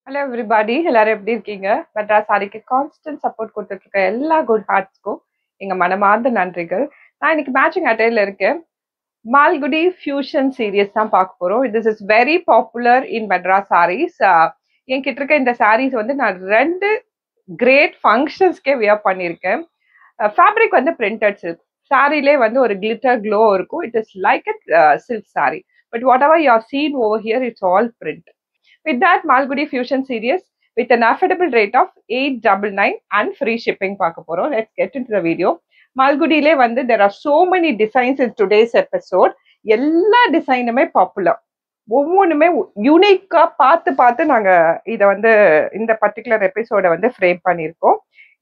Hello everybody, எல்லாரும் எப்படி இருக்கீங்க? மெட்ராஸ் சாரிக்கு கான்ஸ்டன்ட் சப்போர்ட் கொடுத்துட்டு இருக்க எல்லா குட் ஹார்ட்ஸ்க்கும் எங்க மனமார்ந்த நன்றிகள். நான் இன்னைக்கு மேட்சிங் அட்டையில இருக்கேன். மால்குடி ஃபியூஷன் சீரியஸ் தான் பார்க்க போறோம். This is very popular in Madras sarees. என்கிட்ட இருக்க இந்த சாரீஸ் வந்து நான் 2 கிரேட் ஃபங்க்ஷன்ஸ்க்கே வியர் பண்ணியிருக்கேன். ஃபேப்ரிக் வந்து பிரிண்டட் சில்க். சாரிலே வந்து ஒரு கிளிட்டர் க்ளோ இருக்கும். It is like a silk sari. But whatever you are seen over here, it's all print. With that, Malgudi Fusion series with an affordable rate of 899 and free shipping பார்க்க போறோம். Let's get into the video. மால்குடியிலே வந்து there are so many designs in today's episode. எல்லா டிசைனுமே popular. ஒவ்வொன்றுமே யூனிக்கா பார்த்து பார்த்து நாங்க இதை வந்து இந்த பர்டிகுலர் எபிசோட வந்து ஃப்ரேம் பண்ணியிருக்கோம்.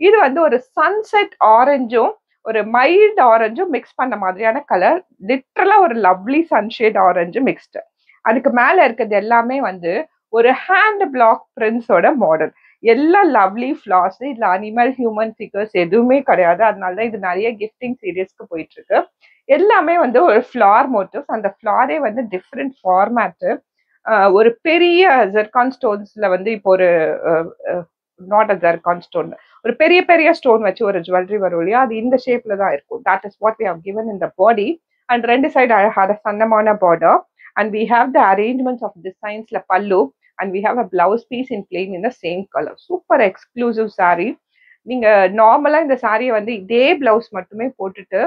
இது வந்து ஒரு சன்செட் ஆரஞ்சும் ஒரு மைல்ட் ஆரஞ்சும் மிக்ஸ் பண்ண மாதிரியான கலர். லிட்டரலா ஒரு லவ்லி சன்ஷேட் ஆரஞ்சு மிக்ஸ்டு. அதுக்கு மேல இருக்கிறது எல்லாமே வந்து ஒரு ஹேண்ட் பிளாக் பிரிண்ட்ஸோட மாடல். எல்லாம் லவ்லி ஃபிளார்ஸ். இதுல அனிமல் ஹியூமன் ஃபிகர்ஸ் எதுவுமே கிடையாது. அதனாலதான் இது நிறைய கிஃப்டிங் சீரியஸ்க்கு போயிட்டு இருக்கு. எல்லாமே வந்து ஒரு ஃபிளார் மோட்டிவ்ஸ். அந்த ஃபிளாரே வந்து டிஃப்ரெண்ட் ஃபார்மேட்டு. ஒரு பெரிய ஜெர்கான் ஸ்டோன்ஸ்ல வந்து இப்போ ஒரு நாட் அ ஜெர்கான் ஸ்டோன், ஒரு பெரிய பெரிய ஸ்டோன் வச்சு ஒரு ஜுவல்லரி வரும் இல்லையா, அது இந்த ஷேப்ல தான் இருக்கும். That is what we have given in the body. And ரெண்டு சைடு அழகான சன்னமான border. And we have the arrangements of designs la pallu, and we have a blouse piece in plain in the same color. Super exclusive saree. நீங்க நார்மலா இந்த சாரியை வந்து இதே blouse மட்டுமே போட்டுட்டு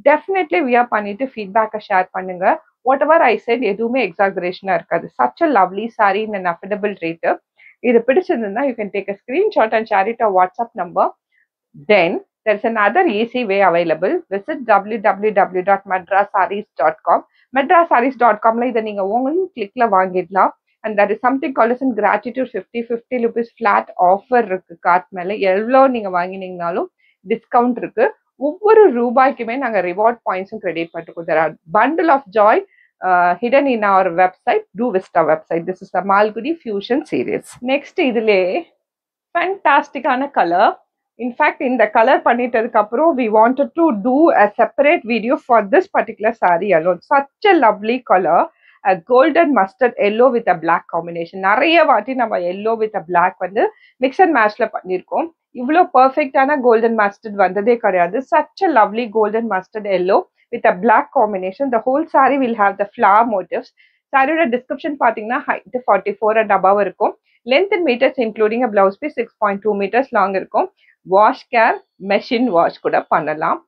டெஃபினெட்லி வியர் பண்ணிட்டு ஃபீட்பேக்கை ஷேர் பண்ணுங்க. வாட் எவர் ஐ செட் எதுவுமே எக்ஸாகரேஷனா இருக்காது. Such a lovely sorry in an affordable rate. இது பிடிச்சிருந்தா you can take a screenshot and share it a WhatsApp number. Then there's another easy way available. Visit www.madrasarees.com. madrasarees.com இதை நீங்க உங்களும் கிளிக்ல வாங்கிடலாம். And that is something called as gratitude 50 rupees flat offer இருக்கு. Card மேல எவ்வளோ நீங்க வாங்கினீங்கனாலும் டிஸ்கவுண்ட் இருக்கு. ஒவ்வொரு ரூபாய்க்குமே நாங்க ரிவார்ட் பாயிண்ட்ஸும் கிரெடிட் பண்ணிருக்கோம். There are bundle of joy hidden in our website. Do visit our website. This is the Malgudi Fusion series. Next இதுலே ஃபேண்டாஸ்டிக்கான கலர். இன்ஃபேக்ட் இந்த கலர் பண்ணிட்டதுக்கு அப்புறம் we wanted to do a separate video for this particular saree alone. Such a lovely color, a golden mustard yellow with a black combination. நிறைய வாட்டி நம்ம yellow with a black வந்து mix and மேட்ச்ல பண்ணியிருக்கோம். இவ்வளோ பர்ஃபெக்டான golden mustard வந்ததே கிடையாது. such a lovely golden mustard yellow with a black combination. The whole saree will have the flower motifs. சாரியோட டிஸ்கிரிப்ஷன் பார்த்தீங்கன்னா ஹைட் 44 and above இருக்கும். Length in metres including a blouse piece 6.2 meters long இருக்கும். Wash care, machine wash கூட பண்ணலாம்.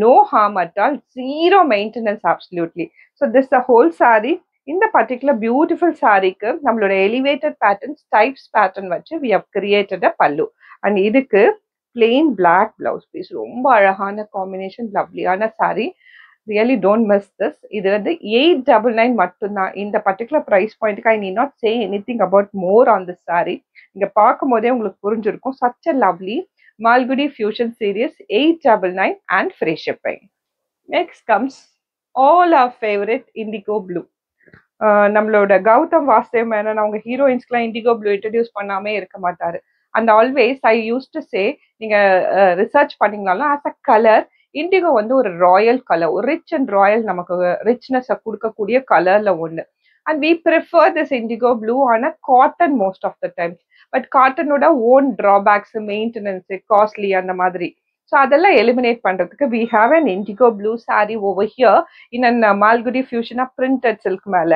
No harm at all, zero maintenance absolutely. So this the whole sari. இந்த particular beautiful சாரிக்கு நம்மளோட elevated pattern, stripes pattern வச்சு we have created a pallu. And இதுக்கு plain black blouse piece. ரொம்ப அழகான காம்பினேஷன், லவ்லியான sari. Really don't miss this. இது வந்து 899 மட்டும்தான். இந்த பர்டிகுலர் ப்ரைஸ் பாயிண்ட்டுக்கு I need not say anything about more on this sorry. இங்க பார்க்கும் போதே உங்களுக்கு புரிஞ்சிருக்கும். Such a lovely Malgudi Fusion series, 899 and free shipping. Next comes all our favorite indigo blue. நம்மளோட கௌதம் வாசுதேவ் மேனன் அவங்க ஹீரோயின்ஸ்க்குலாம் இண்டிகோ ப்ளூ இன்ட்ரடியூஸ் பண்ணாமே இருக்க மாட்டாரு. And always I use to say, நீங்க ரிசர்ச் பண்ணீங்கனாலும் ஆஸ் அ கலர் இண்டிகோ வந்து ஒரு ராயல் கலர், ஒரு ரிச் அண்ட் ராயல், நமக்கு ரிச்னஸ் கொடுக்கக்கூடிய கலர்ல ஒன்று. And we prefer this indigo blue on a cotton most of the times. But காட்டனோட ஓன் ட்ராபேக்ஸ், மெயின்டெனன்ஸ், காஸ்ட்லி அந்த மாதிரி. ஸோ அதெல்லாம் எலிமினேட் பண்றதுக்கு we have an indigo blue sari over here in an Malgudi ஃபியூஷனா பிரிண்டட் சில்க் மேல.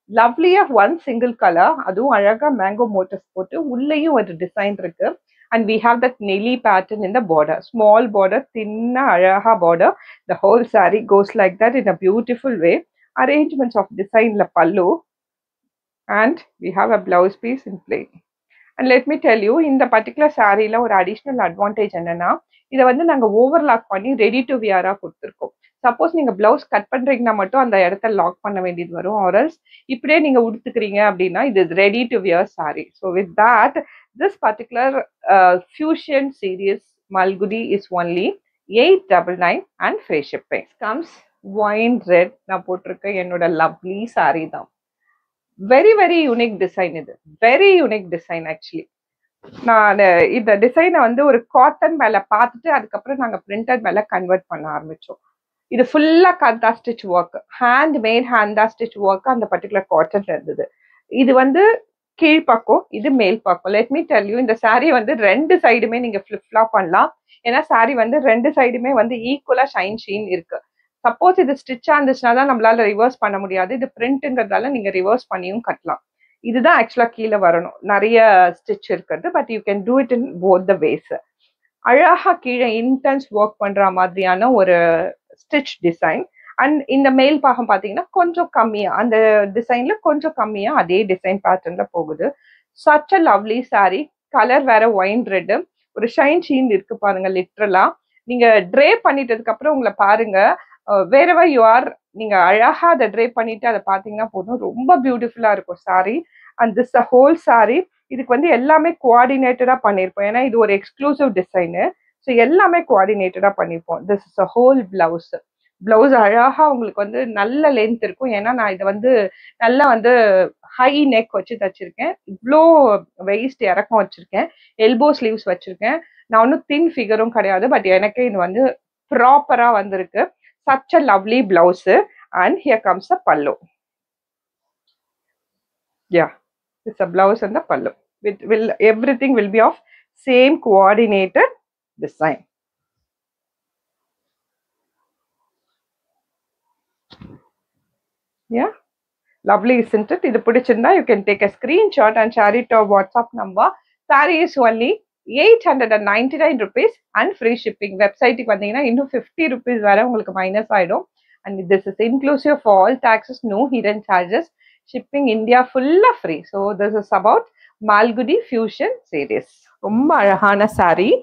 லவ்லியா one single colour, அதுவும் அழகா mango motives போட்டு உள்ளேயும் ஒரு டிசைன் இருக்கு. And we have that Nelly pattern in the border, small border, thinna அழகா border. The whole saree goes like that in a beautiful way. Arrangements of design la pallu, and we have a blouse piece in plain. And let me tell you, இந்த particular சாரியில ஒரு additional advantage என்னன்னா, இதை வந்து நாங்கள் overlock பண்ணி ready to வியரா கொடுத்துருக்கோம். Suppose நீங்க blouse cut பண்றீங்கன்னா மட்டும் அந்த இடத்த லாக் பண்ண வேண்டியது வரும். ஆர்எல்ஸ் இப்படியே நீங்க உடுத்துக்கிறீங்க அப்படின்னா இது ready to wear sorry. So with that this particular fusion series Malgudi is only 899 and free shipping. Comes wine red. நான் போட்டிருக்க என்னோட லவ்லி சாரி தான். Very very unique design. இது வெரி யூனிக் டிசைன் ஆக்சுவலி. நான் இந்த டிசைனை வந்து ஒரு காட்டன் மேல பார்த்துட்டு அதுக்கப்புறம் நாங்கள் பிரிண்டட் மேல கன்வெர்ட் பண்ண ஆரம்பிச்சோம். இது ஃபுல்லா kantha stitch work, handmade ஹேண்டா ஸ்டிச் ஒர்க் அந்த பர்டிகுலர் காட்டன்ல இருந்தது. இது வந்து கீழ்பக்கம், இது மேல் பக்கம். லெட் மீ டெல் யூ, இந்த சாரி வந்து ரெண்டு சைடுமே நீங்க ஃபிளிப் ஃப்ளாப் பண்ணலாம். ஏன்னா சாரி வந்து ரெண்டு சைடுமே வந்து ஈக்குவலா ஷைன் ஷீன் இருக்கு. சப்போஸ் இது ஸ்டிச்சா இருந்துச்சுன்னா தான் நம்மளால ரிவர்ஸ் பண்ண முடியாது. இது பிரிண்ட்ங்கிறதால நீங்க ரிவர்ஸ் பண்ணியும் கட்டலாம். இதுதான் ஆக்சுவலா கீழே வரணும், நிறைய ஸ்டிச் இருக்கிறது. But you can do it in both the ways. அழகா கீழே இன்டென்ஸ் ஒர்க் பண்ற மாதிரியான ஒரு ஸ்டிச் டிசைன். அண்ட் இந்த மேல் பாகம் பாத்தீங்கன்னா கொஞ்சம் கம்மியா, அந்த டிசைன்ல கொஞ்சம் கம்மியா அதே டிசைன் பேட்டர்ன்ல போகுது. Such a lovely sorry. Colour வேற ஒயின் ரெட், ஒரு ஷைன் ஷீன் இருக்கு பாருங்க. லிட்ரலா நீங்க ட்ரே பண்ணிட்டதுக்கு அப்புறம் உங்களை பாருங்க, வேறவர் யூ ஆர், நீங்க அழகா அதை ட்ரே பண்ணிட்டு அதை பாத்தீங்கன்னா போதும், ரொம்ப பியூட்டிஃபுல்லா இருக்கும் sorry. And this a whole sorry. இதுக்கு வந்து எல்லாமே கோஆர்டினேட்டடா பண்ணிருப்போம், ஏன்னா இது ஒரு எக்ஸ்க்ளூசிவ் டிசைனு. ஸோ எல்லாமே கோஆர்டினேட்டடா பண்ணிருப்போம். This is a whole blouse. Blouse அழகா உங்களுக்கு வந்து நல்ல லென்த் இருக்கும். ஏன்னா நான் இதை வந்து நல்லா வந்து ஹை நெக் வச்சு தச்சிருக்கேன். இவ்வளோ வெயிஸ்ட் இறக்கம் வச்சிருக்கேன். எல்போ ஸ்லீவ்ஸ் வச்சிருக்கேன். நான் ஒன்றும் தின் ஃபிகரும் கிடையாது. பட் எனக்கு இது வந்து ப்ராப்பரா வந்திருக்கு. such a lovely blouse. And here comes the pallu. Yeah, it's a blouse and the pallu. Everything will be of same coordinated design. Yeah, lovely, isn't it? Idu pidichirundha you can take a screenshot and share it to our WhatsApp number. Saree is only 899 rupees and free shipping. Website ku vandinga innum 50 rupees vara ungalku minus aidum. And this is inclusive of all taxes, no hidden charges. Shipping India full of free. So this is about Malgudi Fusion series. Romba alagana saree.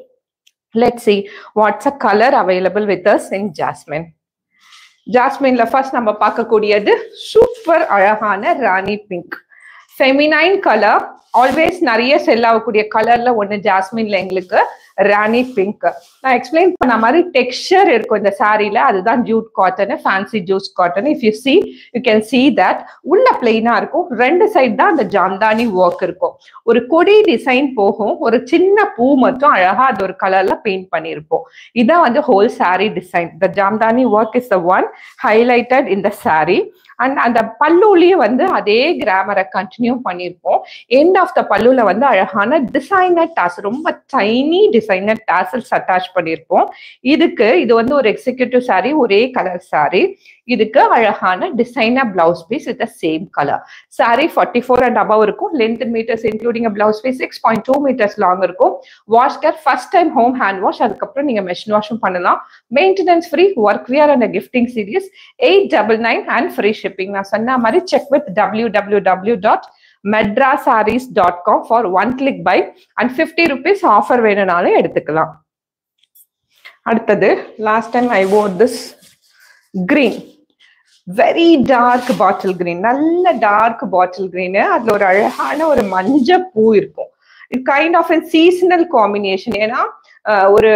Let's see what's a color available with us in Jasmine. Jasmine la first நம்ம பார்க்கக்கூடியது super அழகான ராணி pink. Feminine colour, always நிறைய செல் ஆகக்கூடிய கலர்ல ஒன்று ஜாஸ்மின்ல எங்களுக்கு ராணி pink. நான் explain பண்ண மாதிரி டெக்ஸ்சர் இருக்கும் இந்த சாரீல, அதுதான் Jude cotton, fancy juice cotton. If you see you can see that உள்ள பிளெயினா இருக்கும், ரெண்டு சைட் தான் அந்த ஜாம்தானி ஒர்க் இருக்கும். ஒரு கொடி டிசைன் போகும், ஒரு சின்ன பூ மட்டும் அழகா அது ஒரு கலர்ல பெயிண்ட் பண்ணியிருப்போம். இதான் வந்து whole sari design. The Jamdani work is the one highlighted in the sari. And அந்த பல்லுலயும் வந்து அதே கிராமரை கண்டினியூ பண்ணியிருப்போம். எண்ட் ஆஃப் த பல்லுல வந்து அழகான டிசைனர் டாசல், ரொம்ப டைனி டிசைனர் டாசல்ஸ் அட்டாச் பண்ணியிருப்போம். இதுக்கு இது வந்து ஒரு எக்ஸிக்யூட்டிவ் சாரி, ஒரே கலர் சாரி. இதுக்கு அழகான designer blouse piece with same colour. Sari 44 and above இருக்கும். Length metres including blouse piece 6.2 meters long இருக்கும். Wash care first time home hand wash, அதுக்கப்புறம் நீங்க மெஷின் வாஷும் பண்ணலாம். Maintenance free, work wear and gifting series 899 and free shipping. நான் சொன்ன மாதிரி check with www.madrasarees.com for one click buy and 50 rupees offer வேணும்னாலும் எடுத்துக்கலாம். அடுத்தது last time I wore this green, very dark bottle green, நல்ல dark bottle green. அதுல ஒரு அழகான ஒரு மஞ்சள் பூ இருக்கும். It kind of a seasonal combination. ஏன்னா ஒரு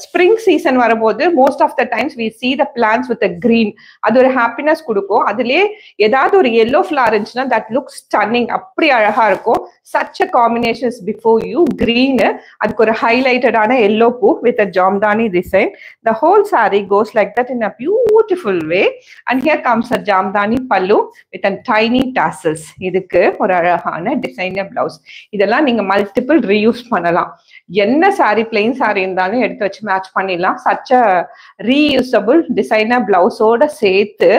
ஸ்ப்ரிங் சீசன் வரும்போது most of the times we see the plants with a green. அது ஒரு ஹாப்பினஸ் கொடுக்கும். அதுலயே ஏதாவது ஒரு yellow flower இருந்துச்சுன்னா that looks stunning, அப்படி அழகா இருக்கும். such a combination is before you. green, அதுக்கு ஒரு ஹைலைட்டடான yellow பூ with a jamdani design. The whole saree goes like that in a beautiful way. And here comes a jamdani pallu with a tiny tassels. இதுக்கு ஒரு அழகான designer blouse. இதெல்லாம் நீங்க multiple reuse பண்ணலாம். என்ன சாரி பிளெயின் சாரி இருந்தாலும் எடுத்து வச்சு மேட்ச் பண்ணிடலாம். சச் அ ரீயூசபிள் டிசைனர் பிளவுஸோட சேர்த்து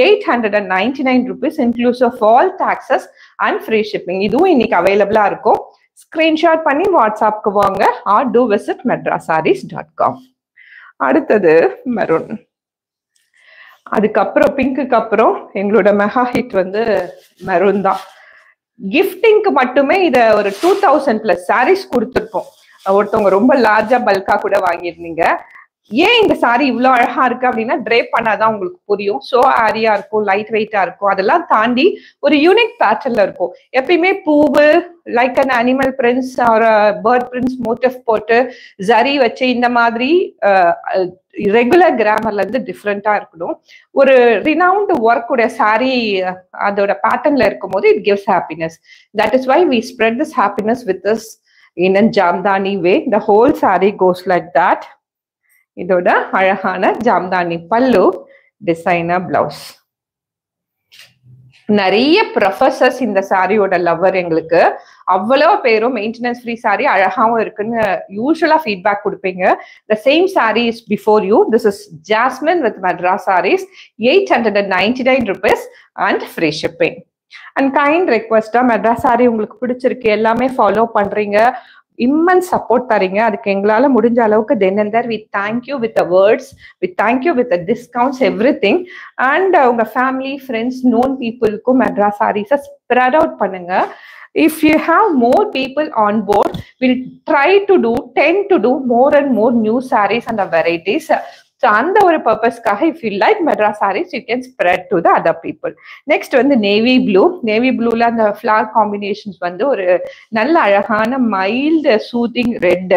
899 rupees inclusive of all taxes and free shipping. இதுவும் இன்னைக்கு அவைலபிளா இருக்கும். ஸ்கிரீன்ஷாட் பண்ணி வாட்ஸ்அப்க்கு வாங்க ஆர் டூ விசிட் madrasarees.com. அடுத்தது மெரூன். அதுக்கப்புறம் பிங்க்குக்கு அப்புறம் எங்களோட மெகா ஹிட் வந்து மெரூன் தான். கிஃப்டிங்க்கு மட்டுமே இதை ஒரு 2000+ சாரீஸ் கொடுத்துருப்போம். ஒருத்தவங்க ரொம்ப லார்ஜா பல்கா கூட வாங்கியிருந்தீங்க. ஏன் இந்த சாரி இவ்வளோ அழகா இருக்கு அப்படின்னா ட்ரேப் பண்ணாதான் உங்களுக்கு புரியும். ஸோ ஆரியா இருக்கும், லைட் வெயிட்டா இருக்கும். அதெல்லாம் தாண்டி ஒரு யூனிக் பேட்டர்ன்ல இருக்கும். எப்பயுமே பூவு லைக் அன் அனிமல் பிரிண்ட்ஸ் ஒரு பேர்ட் பிரிண்ட்ஸ் மோட்டிவ் போட்டு ஜரி வச்சு இந்த மாதிரி ரெகுலர் கிராமர்ல இருந்து டிஃப்ரெண்டா இருக்கணும். ஒரு ரினவுண்ட் ஒர்க் உடைய சாரி அதோட பேட்டர்ன்ல இருக்கும் போது it gives happiness. That is why we spread this happiness with this in a Jamdani way. The whole sari goes like that. இதோட அழகான ஜாம்தானி பல்லு, டிசைனர் பிளவுஸ். நிறைய ப்ரொஃபசர்ஸ் இந்த சாரியோட லவ்வர் எங்களுக்கு. அவ்வளோ பேரும் மெயின்டெனன்ஸ் ஃப்ரீ சாரி அழகாவும் இருக்குன்னு யூஸ்வலா ஃபீட்பேக் கொடுப்பீங்க. The same sari is before you. This is jasmine with Madras saris, 899 rupees and free shipping. And kind ரெக்வஸ்டா, மெட்ராஸ் சாரி உங்களுக்கு பிடிச்சிருக்கு, எல்லாமே ஃபாலோ பண்றீங்க, இம்மன்ஸ் சப்போர்ட் தரீங்க. அதுக்கு எங்களால முடிஞ்ச அளவுக்கு then and there we thank you with words, we thank you with discounts, everything. And உங்க ஃபேமிலி, ஃப்ரெண்ட்ஸ், நோன் பீப்புளுக்கும் மெட்ராஸ் சாரீஸை ஸ்ப்ரெட் அவுட் பண்ணுங்க. If you have more people on board, we'll try to do more and more new sarees and the varieties. So அந்த ஒரு பர்பஸ்க்காக if you like Madras sarees, you can spread to the other people. Next வந்து navy blue. Navy ப்ளூல அந்த flower combinations வந்து ஒரு நல்ல அழகான mild soothing red.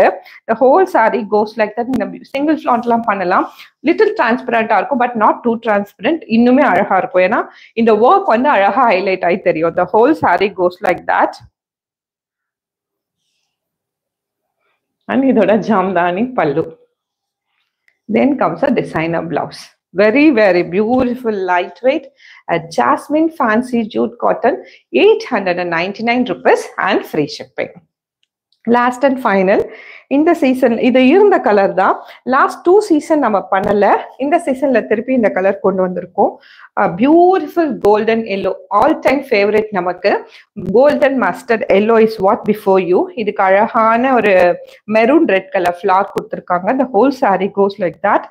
the whole saree goes like that. இந்த சிங்கிள் ஃபிளாண்ட்லாம் பண்ணலாம். லிட்டில் டிரான்ஸ்பரண்டா இருக்கும், பட் நாட் டூ டிரான்ஸ்பரண்ட். இன்னுமே அழகா இருக்கும், ஏன்னா இந்த ஒர்க் வந்து அழகா ஹைலைட் ஆகி தெரியும். the whole saree goes like that. and இதோட ஜாம்தானி பல்லு. Then comes a designer blouse. Very, very beautiful, lightweight, a jasmine fancy jute cotton, 899 rupees and free shipping. Last and final, இந்த சீசன் இது இருந்த colour தான். Last 2 season நம்ம பண்ணல, இந்த சீசன்ல திருப்பி இந்த கலர் கொண்டு வந்திருக்கோம். Beautiful golden yellow, all time favourite நமக்கு. Golden mustard yellow is what before you. இதுக்கு அழகான ஒரு மெரூன் ரெட் கலர் ஃபிளார் கொடுத்துருக்காங்க. the whole saree goes like that.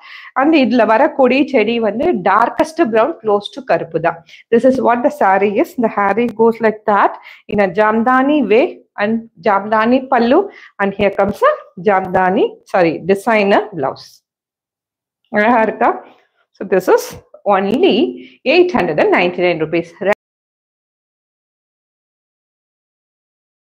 and இதுல வர கொடி செடி வந்து டார்கஸ்ட் ப்ரௌன் க்ளோஸ் டு கருப்பு தான். this is what the saree is. the saree goes like that in a jamdani way and jamdani pallu, and here comes a designer blouse. So this is only 899 rupees.